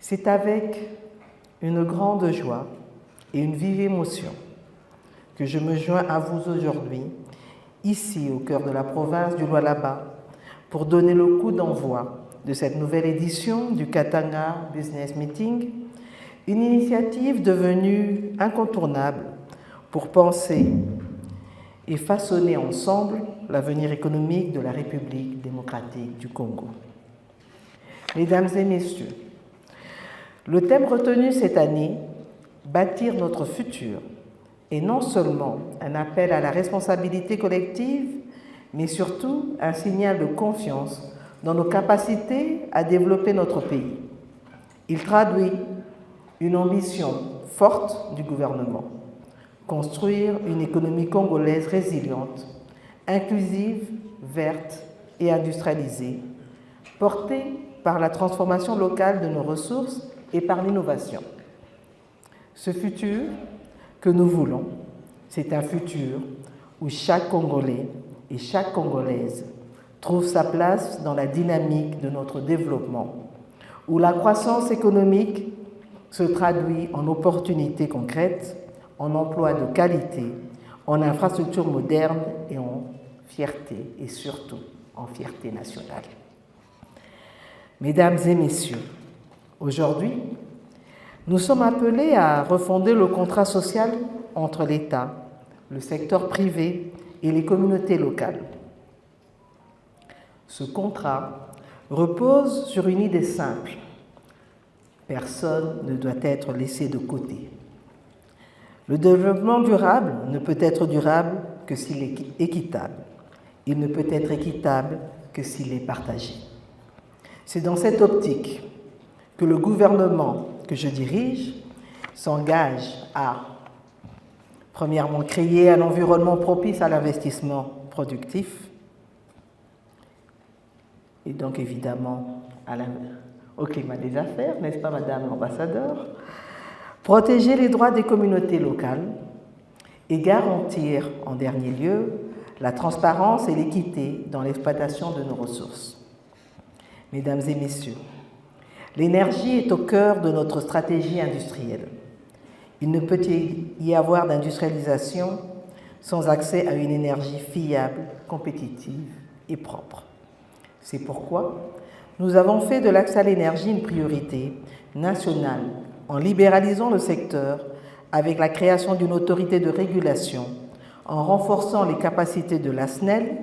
C'est avec une grande joie et une vive émotion que je me joins à vous aujourd'hui, ici au cœur de la province du Lualaba, pour donner le coup d'envoi de cette nouvelle édition du Katanga Business Meeting, une initiative devenue incontournable pour penser et façonner ensemble l'avenir économique de la République démocratique du Congo. Mesdames et messieurs, le thème retenu cette année, bâtir notre futur, est non seulement un appel à la responsabilité collective, mais surtout un signal de confiance dans nos capacités à développer notre pays. Il traduit une ambition forte du gouvernement: construire une économie congolaise résiliente, inclusive, verte et industrialisée, portée par la transformation locale de nos ressources et par l'innovation. Ce futur que nous voulons, c'est un futur où chaque Congolais et chaque Congolaise trouve sa place dans la dynamique de notre développement, où la croissance économique se traduit en opportunités concrètes, en emplois de qualité, en infrastructures modernes et en fierté, et surtout en fierté nationale. Mesdames et messieurs, aujourd'hui, nous sommes appelés à refonder le contrat social entre l'État, le secteur privé et les communautés locales. Ce contrat repose sur une idée simple: personne ne doit être laissé de côté. Le développement durable ne peut être durable que s'il est équitable. Il ne peut être équitable que s'il est partagé. C'est dans cette optique que le gouvernement que je dirige s'engage à, premièrement, créer un environnement propice à l'investissement productif et donc évidemment au climat des affaires, n'est-ce pas, Madame l'ambassadeur? Protéger les droits des communautés locales et garantir, en dernier lieu, la transparence et l'équité dans l'exploitation de nos ressources. Mesdames et messieurs, l'énergie est au cœur de notre stratégie industrielle. Il ne peut y avoir d'industrialisation sans accès à une énergie fiable, compétitive et propre. C'est pourquoi nous avons fait de l'accès à l'énergie une priorité nationale en libéralisant le secteur avec la création d'une autorité de régulation, en renforçant les capacités de la SNEL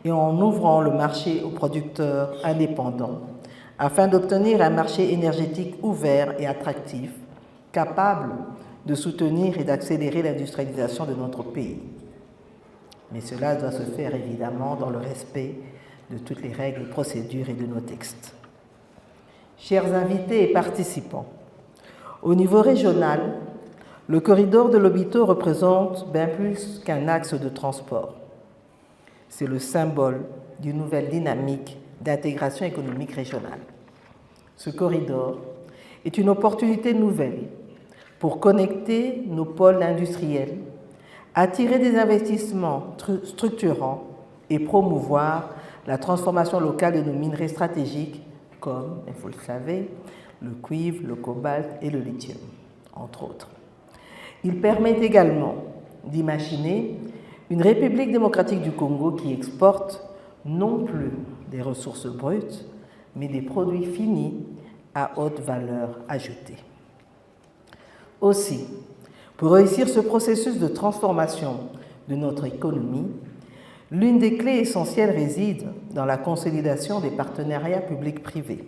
et en ouvrant le marché aux producteurs indépendants, afin d'obtenir un marché énergétique ouvert et attractif, capable de soutenir et d'accélérer l'industrialisation de notre pays. Mais cela doit se faire évidemment dans le respect de toutes les règles, procédures et de nos textes. Chers invités et participants, au niveau régional, le corridor de Lobito représente bien plus qu'un axe de transport. C'est le symbole d'une nouvelle dynamique d'intégration économique régionale. Ce corridor est une opportunité nouvelle pour connecter nos pôles industriels, attirer des investissements structurants et promouvoir la transformation locale de nos minerais stratégiques comme, vous le savez, le cuivre, le cobalt et le lithium, entre autres. Il permet également d'imaginer une République démocratique du Congo qui exporte non plus des ressources brutes, mais des produits finis à haute valeur ajoutée. Aussi, pour réussir ce processus de transformation de notre économie, l'une des clés essentielles réside dans la consolidation des partenariats publics-privés.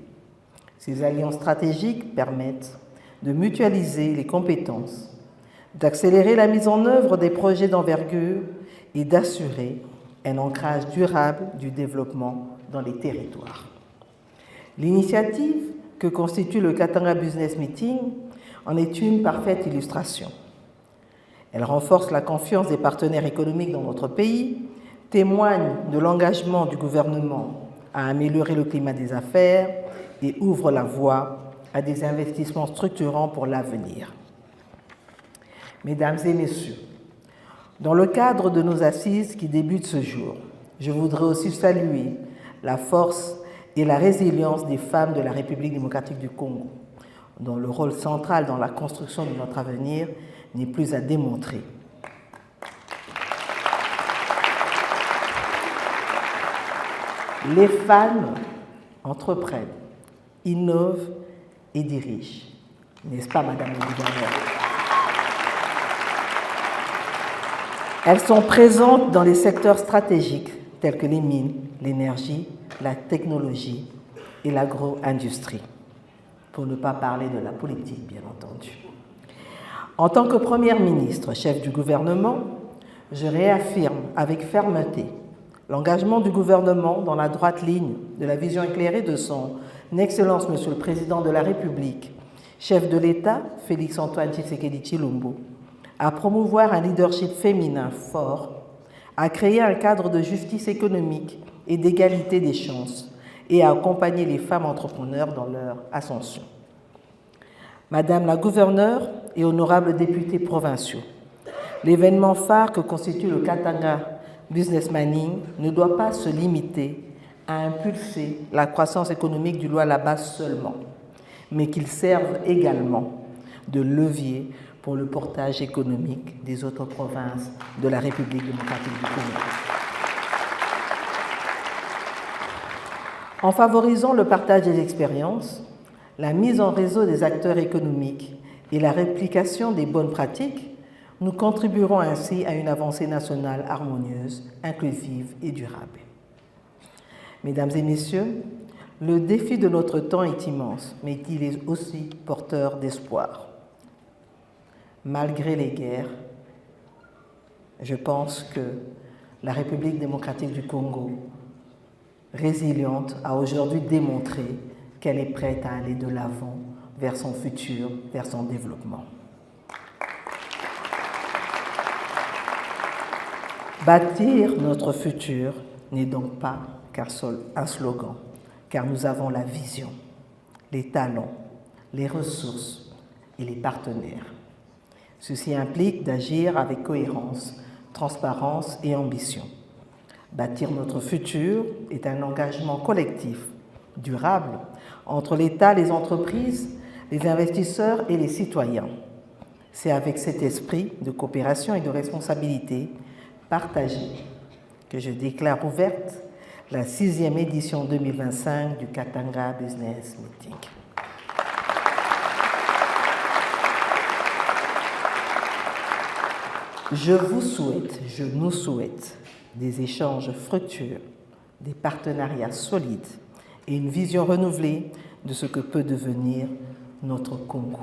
Ces alliances stratégiques permettent de mutualiser les compétences, d'accélérer la mise en œuvre des projets d'envergure et d'assurer un ancrage durable du développement dans les territoires. L'initiative que constitue le Katanga Business Meeting en est une parfaite illustration. Elle renforce la confiance des partenaires économiques dans notre pays, témoigne de l'engagement du gouvernement à améliorer le climat des affaires et ouvre la voie à des investissements structurants pour l'avenir. Mesdames et messieurs, dans le cadre de nos assises qui débutent ce jour, je voudrais aussi saluer la force et la résilience des femmes de la République démocratique du Congo. dont le rôle central dans la construction de notre avenir n'est plus à démontrer. Les femmes entreprennent, innovent et dirigent. N'est-ce pas, Madame la Gouverneure? Elles sont présentes dans les secteurs stratégiques tels que les mines, l'énergie, la technologie et l'agro-industrie, pour ne pas parler de la politique, bien entendu. En tant que Première ministre, chef du gouvernement, je réaffirme avec fermeté l'engagement du gouvernement dans la droite ligne de la vision éclairée de son Excellence Monsieur le Président de la République, chef de l'État, Félix-Antoine Tshisekedi Tshilombo, à promouvoir un leadership féminin fort, à créer un cadre de justice économique et d'égalité des chances et à accompagner les femmes entrepreneurs dans leur ascension. Madame la gouverneure et honorables députés provinciaux, l'événement phare que constitue le Katanga Business Mining ne doit pas se limiter à impulser la croissance économique du Lualaba seulement, mais qu'il serve également de levier pour le portage économique des autres provinces de la République démocratique du Congo. En favorisant le partage des expériences, la mise en réseau des acteurs économiques et la réplication des bonnes pratiques, nous contribuerons ainsi à une avancée nationale harmonieuse, inclusive et durable. Mesdames et messieurs, le défi de notre temps est immense, mais il est aussi porteur d'espoir. Malgré les guerres, je pense que la République démocratique du Congo, résiliente, a aujourd'hui démontré qu'elle est prête à aller de l'avant vers son futur, vers son développement. Bâtir notre futur n'est donc pas qu'un slogan, car nous avons la vision, les talents, les ressources et les partenaires. Ceci implique d'agir avec cohérence, transparence et ambition. Bâtir notre futur est un engagement collectif, durable, entre l'État, les entreprises, les investisseurs et les citoyens. C'est avec cet esprit de coopération et de responsabilité partagée que je déclare ouverte la 6e édition 2025 du Katanga Business Meeting. Je vous souhaite, je nous souhaite des échanges fructueux, des partenariats solides et une vision renouvelée de ce que peut devenir notre Congo.